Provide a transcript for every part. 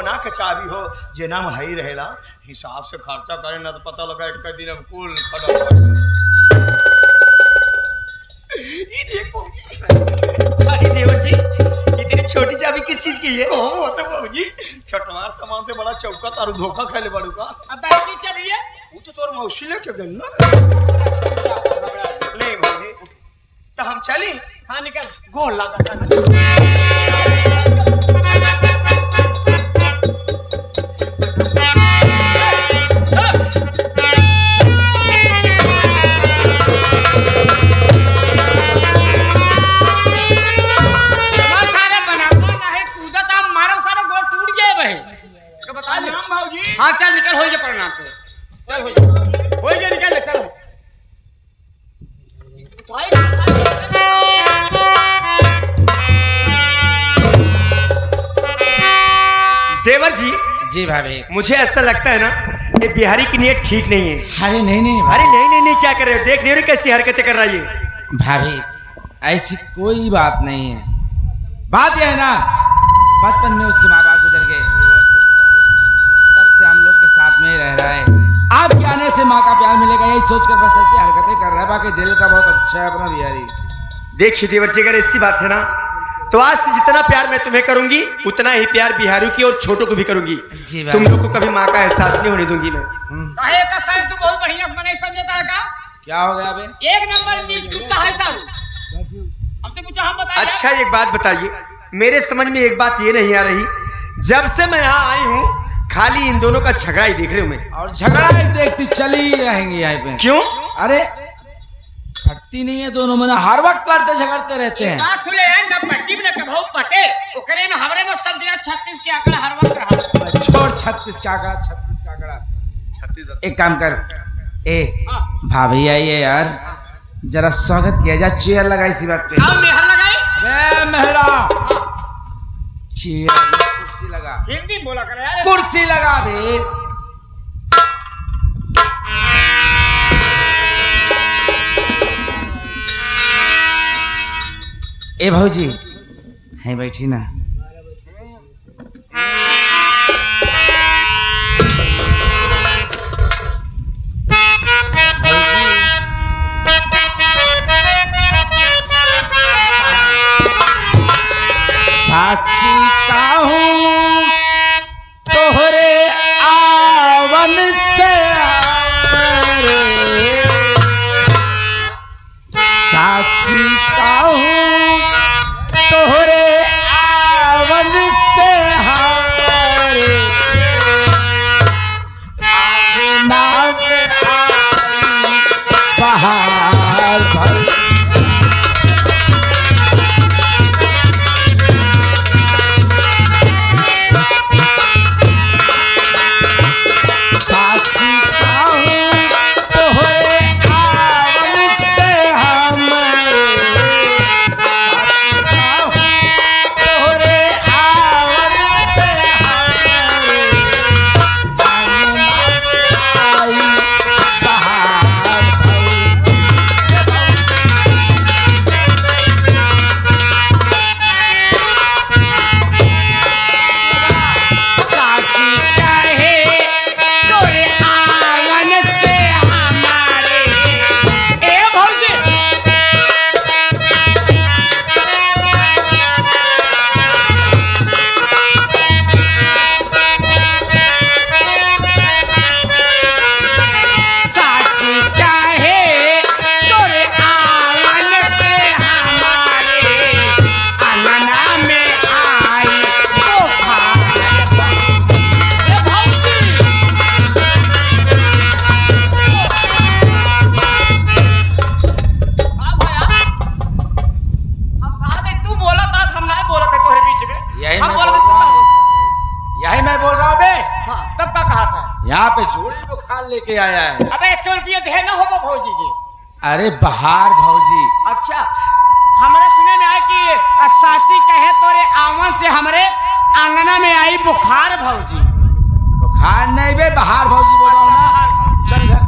ना के चाबी हो जे नाम हई रहेला हिसाब से खर्चा करे ना तो पता लगा एक दिन हम कुल ये देखो अरे देवर जी इतनी छोटी चाबी किस चीज की है? कौन होता बाबूजी छटवार सामान से बड़ा चौका तारू धोखा खाले बाड़ू का अब बैटरी चलिए वो तो तोर मौसी लेके गई ना नहीं बाबूजी तो हम चली हाँ निकल गोल लगा हाँ चल निकल हो गया प्रणाम तो चल हो गया निकल चल देवर जी जी भाभी मुझे ऐसा लगता है ना ये बिहारी की नीयत ठीक नहीं है। अरे नहीं अरे नहीं क्या कर रहे हो? देख नहीं रहे कैसी हरकतें कर रहा है ये? भाभी ऐसी कोई बात नहीं है। बात यह है ना बचपन में उसके माँ बाप गुजर गए, तब से हम लोग के साथ में ही रह रहा है। आपके आने से माँ का प्यार मिलेगा यही सोचकर बस ऐसी हरकतें कर रहा है। बाकी दिल का बहुत अच्छा है अपना बिहारी। देखिए देवर जी अगर ऐसी बात है ना तो आज से जितना प्यार मैं तुम्हें करूंगी उतना ही प्यार बिहारी की और छोटों को भी करूंगी। तुम लोग को कभी माँ का एहसास नहीं होने दूंगी मैं। तू बहुत बढ़िया बने समझता है का? क्या हो गया बे? एक नंबर नीच कुत्ता है साहब। हमसे पूछा हम बताइए। अच्छा एक बात बताइए, मेरे समझ में एक बात ये नहीं आ रही, जब से मैं यहाँ आई हूँ खाली इन दोनों का झगड़ा ही देख रही हूँ मैं। और झगड़ा ही देखती चली रहेंगी यहाँ पे। क्यों? अरे थकती नहीं है दोनों, मैंने हर वक्त लड़ते झगड़ते रहते हैं। बात सुने न पट्टी में कभू पटे ओकरे में हमरे में सब जगह 36 के आंकड़ा हर वक्त रहा। छोड़ 36 का आंकड़ा 36 का आंकड़ा 36। एक काम कर ए भाभी आई है यार, जरा स्वागत किया जा, चेयर लगा इसी बात पे। अब मेहर लगाई अबे मेहरा चेयर कुर्सी लगा, हिंदी बोला कर यार। कुर्सी लगा बे। ए भाऊजी है बैठी ना। साची कहूँ तोहरे आवन से साची कहूँ तोहरे आवन से हमारे नाम आई बहार भर। यही मैं बोल रहा हूँ बे। हाँ, तब का कहा था यहाँ पे जोड़ी बुखार लेके आया है। अबे 100 रुपये दे ना हो भौजी जी। अरे बहार भौजी। अच्छा हमारे सुने में आया कि साची कहे तोरे आवन से हमरे आंगना में आई बुखार भौजी। बुखार नहीं बे बहार भौजी बोल रहा हूँ ना। चल इधर।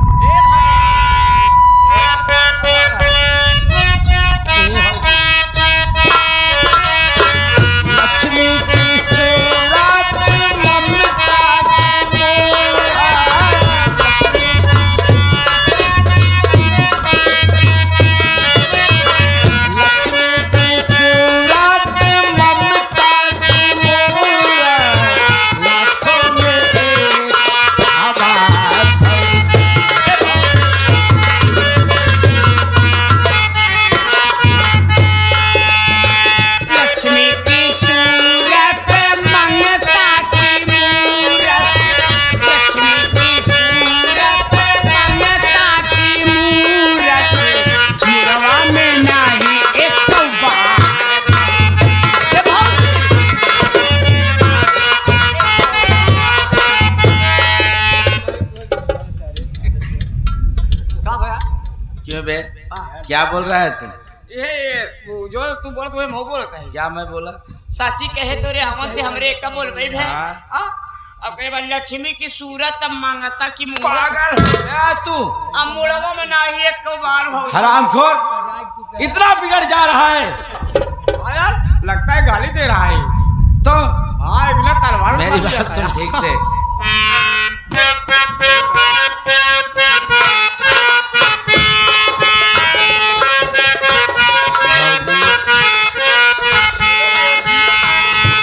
क्या बोल रहा है तू? ये जो तू बोल तो मैं बोलता है। क्या मैं बोला? साची कहे तो रे हम से हमरे का बोल भाई है। हाँ। अब कहे बा लक्ष्मी की सूरत अब मांगता की पागल है तू। अब मुड़वा में ना ही एक बार भाव हरामखोर, इतना बिगड़ जा रहा है। यार लगता है गाली दे रहा है तो हाँ इतना तलवार मेरी बात सुन ठीक से।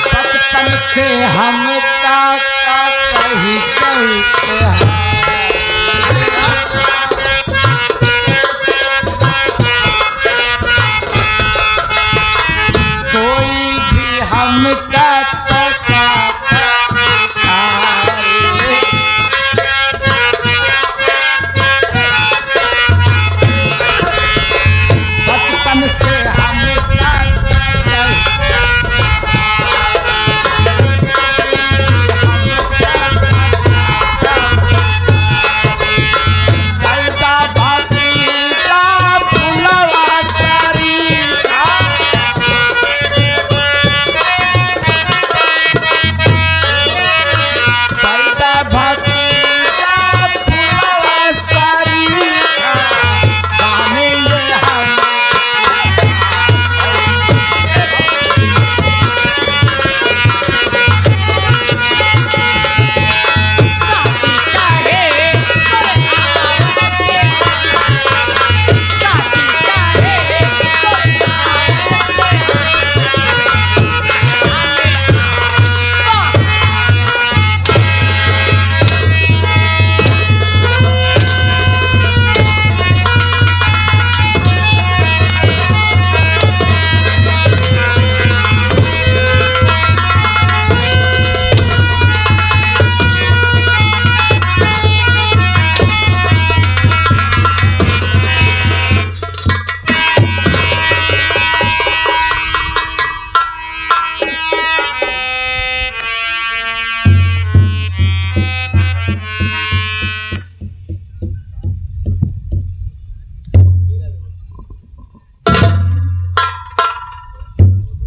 बचपन से हम काका कही कहते हैं, कोई भी हम काका बचपन से हम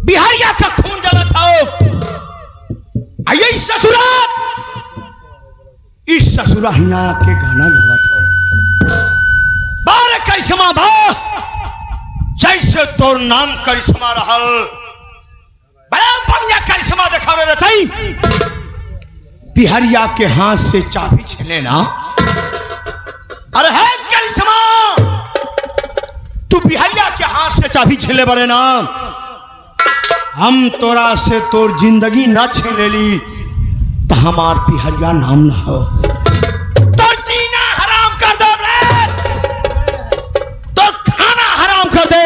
बिहारिया का खून जला था। आइए इस ससुरा हिया के गाना गावत हो। बारे करिश्मा बा जैसे तोर नाम करिश्मा रहल बड़ा बढ़िया करिश्मा देखा रहती। बिहारिया के हाथ से चाबी छीने ना। अरे है करिश्मा, तू बिहारिया के हाथ से चाबी छीने बड़े ना। हम तोरा से तोर जिंदगी ना छीन ली तो हमार बिहारिया नाम ना हो। तोर जीना हराम कर दे रे, तो खाना हराम कर दे।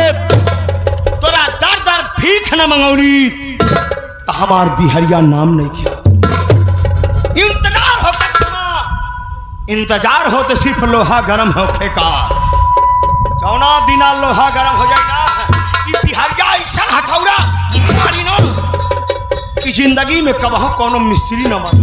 तोरा दर दर भीख न मंगौली तो हमार बिहारिया नाम नहीं किया। इंतजार हो करिश्मा, इंतजार हो तो सिर्फ लोहा गरम होखे का। जौना दिना लोहा गरम हो जाएगा बिहारिया ऐसा हथौड़ा मारी ना कि जिंदगी में कबहू कोनो मिस्त्री न मार।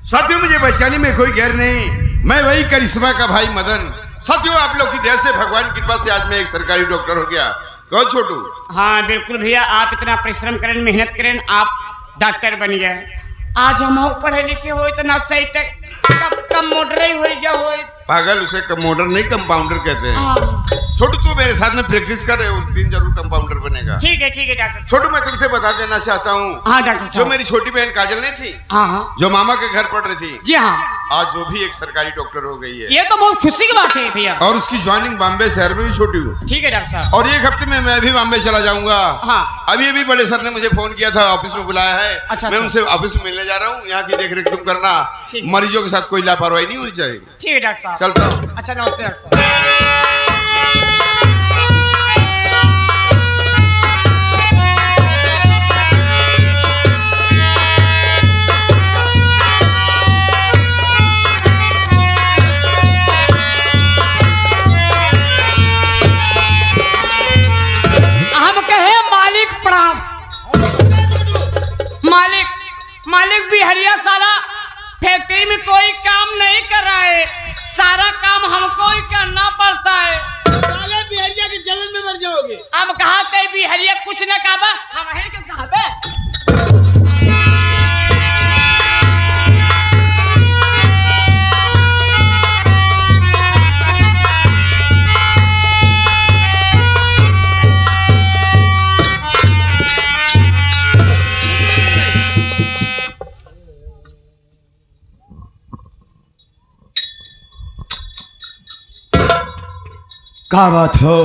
साथियों मुझे पहचाने में कोई गैर नहीं, मैं वही करिश्मा का भाई मदन। साथियों आप लोग की दया से भगवान की कृपा से आज मैं एक सरकारी डॉक्टर हो गया। कहो छोटू। हाँ बिल्कुल भैया, आप इतना परिश्रम करें मेहनत करें आप डॉक्टर बन गए। आज हम पढ़े लिखे हो इतना सही तक कब मोटर ही हो गया हो। पागल, उसे मोटर नहीं कंपाउंडर कहते हैं। छोटू तू मेरे साथ में प्रैक्टिस कर रहे हो, उस दिन जरूर कंपाउंडर बनेगा। ठीक है डॉक्टर। छोटू मैं तुमसे बता देना चाहता हूँ। हाँ डॉक्टर, जो मेरी छोटी बहन काजल नहीं थी, हाँ जो मामा के घर पढ़ रही थी, जी हाँ, आज वो भी एक सरकारी डॉक्टर हो गई है। ये तो बहुत खुशी की बात है भैया। और उसकी ज्वाइनिंग बॉम्बे शहर में भी छोटी हुई। ठीक है डॉक्टर साहब। और एक हफ्ते में मैं भी बॉम्बे चला जाऊंगा। हाँ। अभी बड़े सर ने मुझे फोन किया था, ऑफिस में बुलाया है। अच्छा, मैं उनसे ऑफिस में मिलने जा रहा हूँ। यहाँ की देख रेख तुम करना, मरीजों के साथ कोई लापरवाही नहीं होनी चाहिए। ठीक है डॉक्टर साहब, चलता हूँ। अच्छा नमस्ते डॉक्टर साहब। बिहरिया साला फैक्ट्री में कोई काम नहीं कर रहा है, सारा काम हमको ही करना पड़ता है। साले बिहरिया के जलन में मर जाओगे। अब कहा कहीं बिहरिया कुछ न कहा, हम है क्या कहा? क्या बात हो,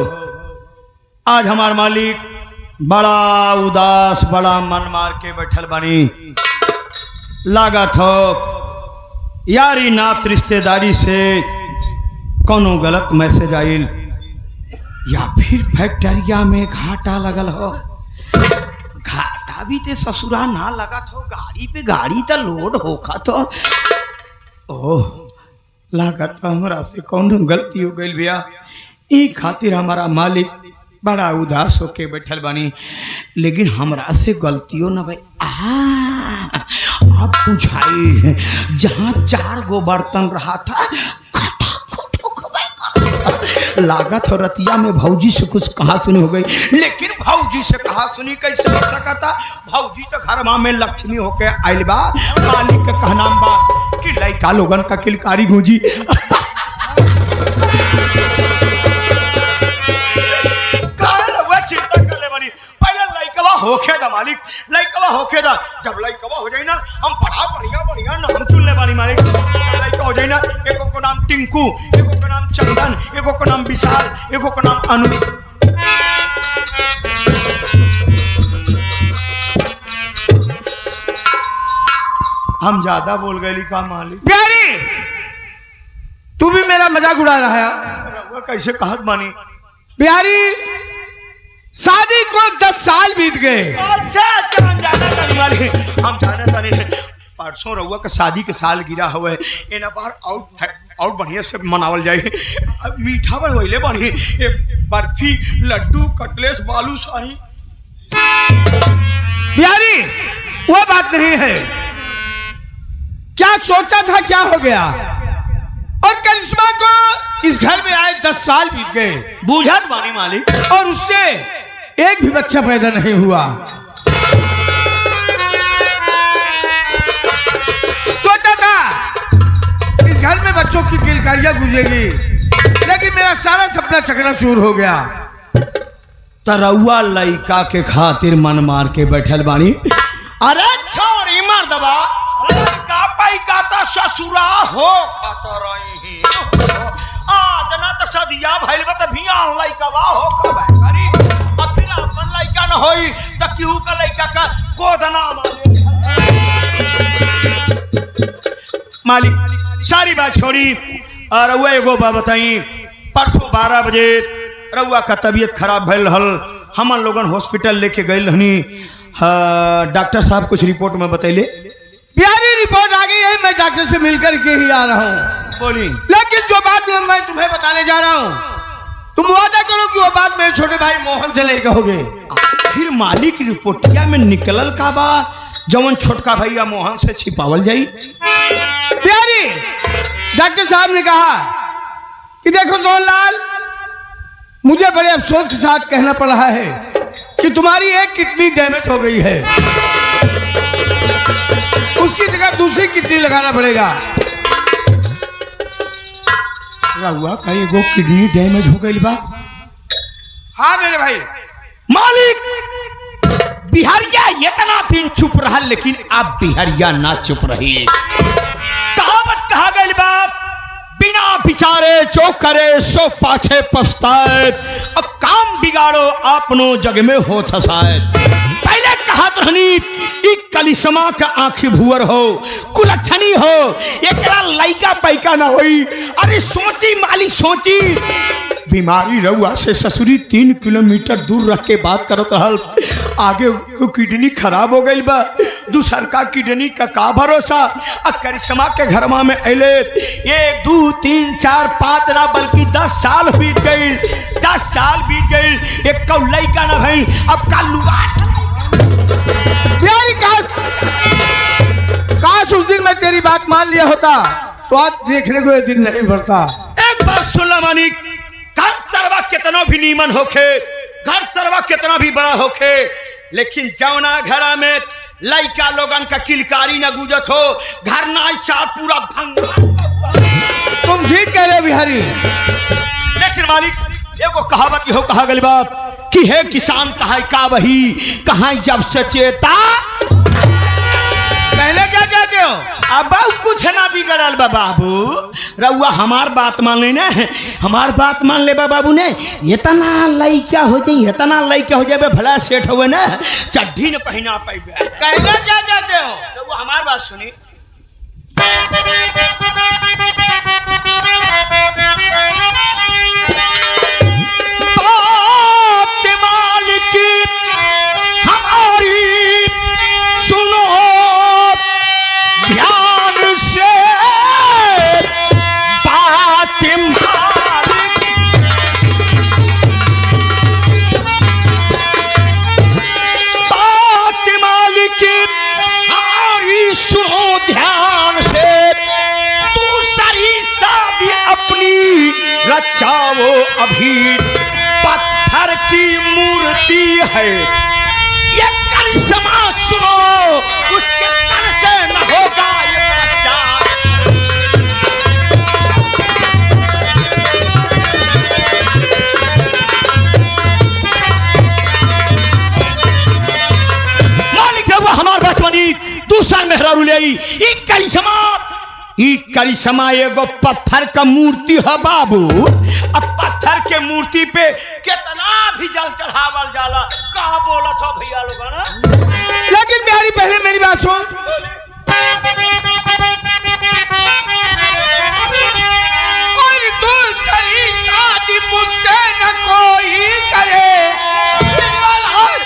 आज हमार मालिक बड़ा उदास, बड़ा मन मार के बैठल बनी। लागत हो यारी नात रिश्तेदारी से कोनो गलत मैसेज आइल, या फिर फैक्ट्रिया में घाटा लगल हो। घाटा भी ते ससुरा ना लगत हो, गाड़ी पे गाड़ी तो लोड होखा तो। ओह, लागत हमरा से कौनो गलती हो गई भैया, ई खातिर हमारा मालिक बड़ा उदास होके बैठल बानी। लेकिन हमरा से गलतियों न भाई। अब बुझाई, जहाँ 4 गो बर्तन रहा था लागत हो रतिया में भौजी से कुछ कहा सुनी हो गई। लेकिन भौजी से कहा सुनी कैसे हो सका था? भौजी तो घर में लक्ष्मी होके आइल बा। मालिक के कहनाम बा कि लइका लोगन का किलकारी गूंजी। चिंता कर ले बनी, पहले लइकवा होखे दा मालिक, लइकवा होखे दा। जब लइकवा हो जाई ना, हम बड़ा बढ़िया नाम चुन ले बानी मालिक। लइका हो जाई ना, एको को नाम टिंकू, एको को नाम चंदन, एको को नाम विशाल, एको को नाम अनु। हम ज्यादा बोल गए का मालिक? प्यारी, तू भी मेरा मजाक उड़ा रहा है। कैसे कहत बानी? प्यारी, शादी को 10 साल बीत गए। अच्छा हम जाना तानी मालिक, हम जाना तानी। परसों रउआ का शादी के साल गिरा हुआ है, एना बार और बढ़िया से मनावल जाए। मीठा बनवैले बनी, बर्फी, लड्डू, कटलेस, बालूशाही। प्यारी, वो बात नहीं है। क्या सोचा था, क्या हो गया? और करिश्मा को इस घर में आए 10 साल बीत गए, बूझत बानी मालिक, और उससे एक भी बच्चा पैदा नहीं हुआ। सोचा था इस घर में बच्चों की किलकारियां गूंजेगी, लेकिन मेरा सारा सपना चकनाचूर हो गया। तरौआ लइका के खातिर मन मार के बैठल बानी। अरे छोरी मर्दबा, लइका पैका तो ससुरा हो खाता रही। आज ना तो सदिया भइल बा त बियाह लइकवा हो खबे करी। अब फिर अपन लइका न होई त केहू का लइका का गोदना मालिक। सारी बात छोड़ी और रउआ एगो बात बताई। परसों 12 बजे रउआ का तबीयत खराब भइल हल, हमन लोगन हॉस्पिटल लेके गइल हनी। डॉक्टर साहब कुछ रिपोर्ट में बतैले। प्यारी, रिपोर्ट आ गई है, मैं डॉक्टर से मिलकर के ही आ रहा हूँ। बोली। लेकिन जो बात मैं तुम्हें बताने जा रहा हूँ, तुम वादा करो कि वो बात मेरे छोटे भाई मोहन से नहीं कहोगे। फिर मालिक रिपोर्टिया में निकलल का बात जवन छोटका भैया मोहन से छिपावल जाई। प्यारी, डॉक्टर साहब ने कहा कि देखो सोहनलाल, मुझे बड़े अफसोस के साथ कहना पड़ रहा है कि तुम्हारी एक किडनी डैमेज हो गई है, उसकी जगह दूसरी किडनी लगाना पड़ेगा। रउआ का एगो किडनी डैमेज हो गई बा? हाँ मेरे भाई। मालिक, बिहारिया इतना दिन चुप रहा, लेकिन अब बिहारिया ना चुप रही। कहावत कहा गई बा, बिना विचारे जो करे सो पाछे पछताए, अब काम बिगाड़ो आपनो जग में हो शायद। पहले कहत रहनी कलिशमा का आंखी भुअर हो, कुलच्छनी हो, एकरा लइका पैका ना होई। अरे सोची मालिक, सोची बीमारी रउआ से ससुरी 3 किलोमीटर दूर रख के बात करत रहल। आगे किडनी खराब हो गई बा, दूसर का किडनी का भरोसा। करिश्मा के घर में अले 1 2 3 4 5 ना बल्कि 10 साल बीत गई। 10 साल बीत गई, एक कौ लइका ना भई। अब का लुगा प्यारी, काश बात मान लिया होता तो आज देखने को ये दिन नहीं भरता। एक बात सुन ला मानिक, घर सरवा कितना भी नीमन होखे, घर सरवा कितना भी बड़ा होखे, लेकिन जौना घरा में लइका लोगन का किलकारी न गुजत हो, घर ना चार पूरा भंगा। तुम ठीक कह रहे हो बिहारी। लेकिन मालिक एगो कहावत हो कहा गई बात कि हे किसान कहा का वही कहा जब सचेता। कहना क्या चाहते हो? अब कुछ ना बिगड़ल बा बाबू, रउआ हमार बात मान ले ना, हमार बात मान ले बा बाबू ने, इतना लइका हो जाए, इतना लइका हो जाए भला सेठ हुए ना चड्ढी न पहना पाइबे। कहना क्या चाहते हो? रउआ हमार बात सुनी। बात मालिक हमारी सुनो ध्यान से, बात मालिक बात मालिक हमारी सुनो ध्यान से, दूसरी शादी अपनी रचाओ अभी, पत्थर की मूर्ति है ये करिश्मा सुनो, उसके तन से न होगा ये बच्चा। मालिक है वो हमार बात मानी, दूसरा मेहरारू ले आई, ई करिश्मा एगो पत्थर का मूर्ति है बाबू। अब पत्थर के मूर्ति पे कितना भी जल चढ़ावल जाला, कहा बोला था भैया लोग ना। लेकिन बिहारी पहले मेरी बात सुन। और दूसरी शादी मुझसे न कोई करे,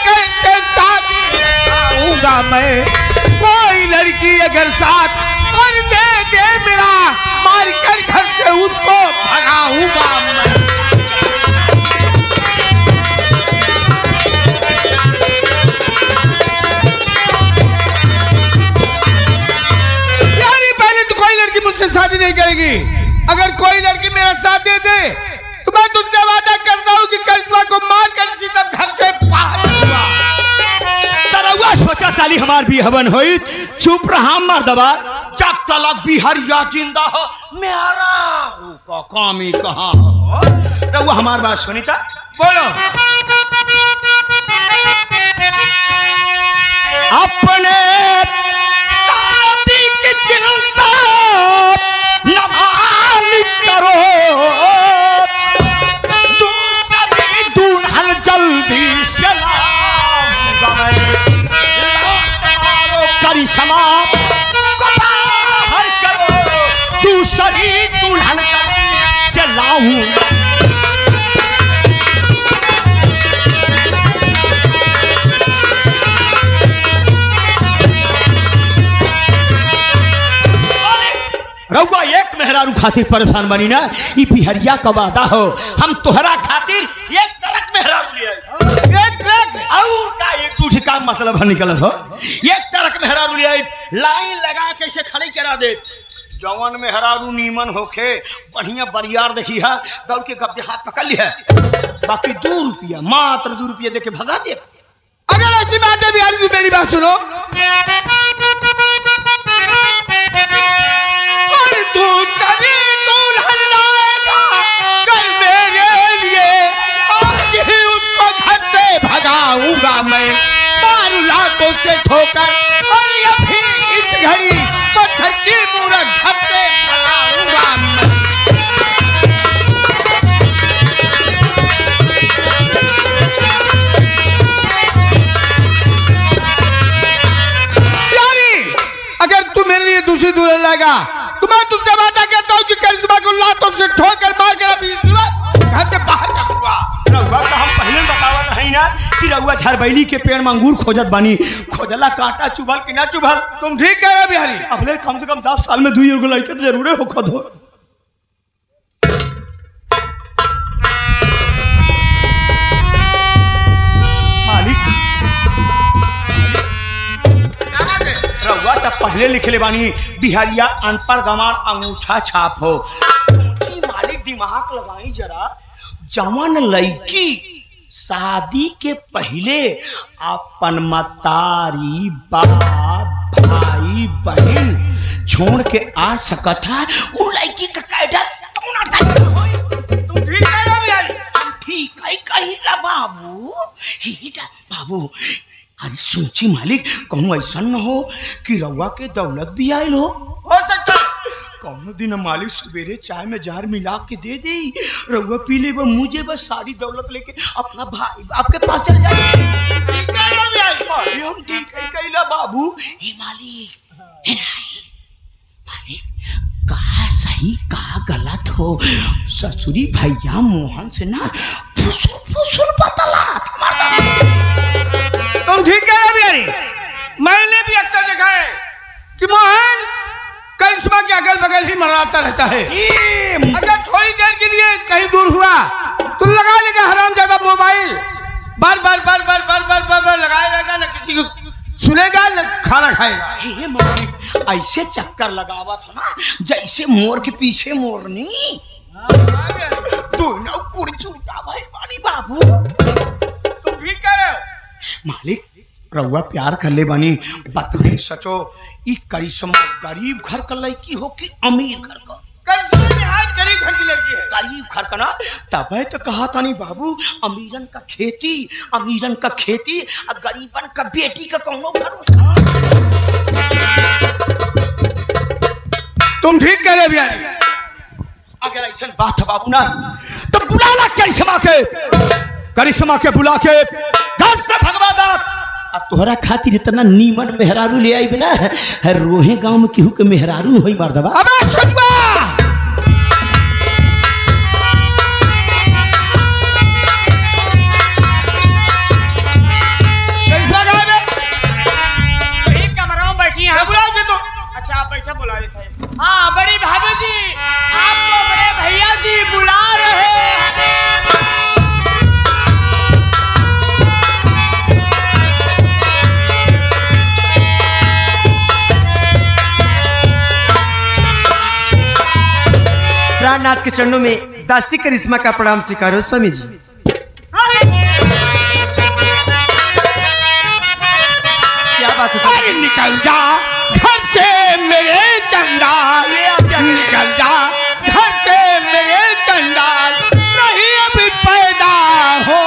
कैसे शादी कराऊंगा मैं? कोई लड़की अगर साथ और दे मेरा, मार कर घर से उसको भगाऊंगा मैं। यानी पहले तो कोई लड़की मुझसे शादी नहीं करेगी, अगर कोई लड़की मेरा साथ दे दे तो मैं तुझसे वादा करता हूँ कि करिश्मा को मार कर सीधम घर से बाहर करूंगा। तरौआ सोचा ताली हमार भी हवन होई, चुप रहा मर्दबा, जब तलक बिहारिया जिंदा हो मेरा का काम ही कहाँ हो। रउआ हमार बात सुनी था, बोलो। अपने शादी की चिंता न मालिक करो, दूसरी दुल्हन जल्दी से लाऊंगा मैं, तुम्हारो करिश्मा को बाहर करो, दूसरी दुल्हन से लाऊंगा। रउआ एक मेहरारू खातिर परेशान बनी ना, ई बिहरिया का वादा हो, हम तोहरा खातिर एक ट्रक मेहरारू ले आई। एक ट्रक और का एक दूसरे का मतलब निकल हो, एक ट्रक मेहरारू ले आई, लाइन लगा के इसे खड़ी करा दे। जवान मेहरारू नीमन होखे बढ़िया बरियार देखी है, दौड़ के कब्जे हाथ पकड़ ली है, बाकी 2 रुपया मात्र 2 रुपया दे के भगा दे। अगर ऐसी बात है बिहारी जी मेरी बात सुनो। दूसरी दुल्हन लाएगा कल मेरे लिए, आज ही उसको घर से भगाऊंगा मैं, मारू लातों से ठोकर, और ये भी इस घड़ी पत्थर की मूरत घर से भगाऊंगा मैं। यानी अगर तू मेरे लिए दूसरी दुल्हन लाएगा तो मैं तुझसे वादा करता हूँ कि करिश्मा को लातों से ठोकर मार कर अभी घर से बाहर कर दूंगा। रउआ का हम पहले बतावत रही ना कि रउआ झरबैली के पेड़ में अंगूर खोजत बानी, खोजला कांटा चुभल कि ना चुभल। तुम ठीक कह रहे हो बिहारी। अबले कम से कम 10 साल में 2 लड़के तो जरूर हो खुद हो। मालिक रउआ तब पढ़ले लिखले बानी बिहारिया अनपढ़ गंवार अंगूठा छाप हो। सोची मालिक दिमाग लगाई जरा, जवान लड़की शादी के पहले अपन मतारी बाप भाई बहन छोड़ के आ सकत है, वो लड़की का कैडर तुम ठीक कह रहे हो बिहारी? हम ठीक है कहिला बाबू। बाबू अरे सोची मालिक कहूँ ऐसा न हो कि रउआ के दौलत भी आयल हो सकता है। कौनो दिन मालिक सवेरे चाय में जहर मिला के दे दे, रउआ पी ले, मुझे बस सारी दौलत लेके अपना भाई आपके पास चल जाए। ठीक कह रहे हो बिहारी? अरे हम ठीक है कहिला बाबू। हे मालिक, हे नहीं मालिक, का सही का गलत हो, ससुरी भैया मोहन से ना फुसुर फुसुर बतला। तुम ठीक कह रहे हो बिहारी? मैंने भी अक्सर देखा है कि मोहन करिश्मा के अगल बगल ही मराता रहता है। अगर थोड़ी देर के लिए कहीं दूर हुआ तो लगा लेगा हरामजादा मोबाइल, बार बार बार बार बार बार बार बार लगाए रहेगा, न किसी को सुनेगा न खाना खाएगा। हे मालिक ऐसे चक्कर लगावा था ना जैसे मोर के पीछे मोरनी। दोनों कुड़चूटा भाई बानी बाबू। तुम ठीक कह रहे हो मालिक, रउआ प्यार कर ले बानी, बताए सचो ई करिश्मा गरीब घर का लड़की हो कि अमीर घर का? करिश्मा निहायत गरीब घर की लड़की है। गरीब घर का ना, तब तो कहा था नहीं बाबू, अमीरन का खेती और गरीबन का बेटी का कौनो भरोसा। तुम ठीक कह रहे बिहारी? अगर ऐसा बात है बाबू ना तो बुला ला करिश्मा के बुला के घर से भगवा दा। तोहरा खातिर इतना नीमन मेहरारू ले आई बिना रोहे गांव में केहू के मेहरारू होई मार दबा। अबे छुटवा करिश्मा कहाँ है? एक कमरा में बैठी हैं। बुला से तो। अच्छा आप बैठा, बुला देते हैं। हाँ बड़ी भाभी जी, आपको बड़े भैया जी बुला रहे हैं। प्राणनाथ के चरणों में दासी करिश्मा का प्रणाम स्वीकारो स्वामी जी। क्या बात है? अरे निकल जा घर से मेरे चंडाल, निकल जा घर से मेरे चंडाल, नहीं अभी पैदा हो।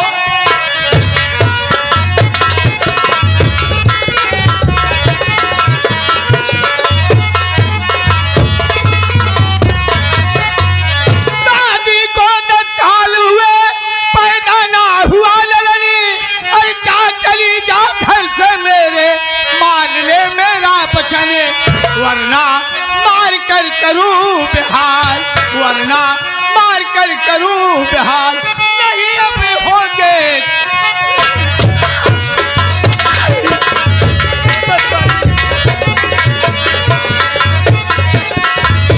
शादी को 10 साल हुए, पैदा ना हुआ ललनी, अरे जा चली जा घर से मेरे, मान ले मेरा बचन, वरना मार कर करूं बिहार, वरना मार कर करूं बिहार, नहीं अब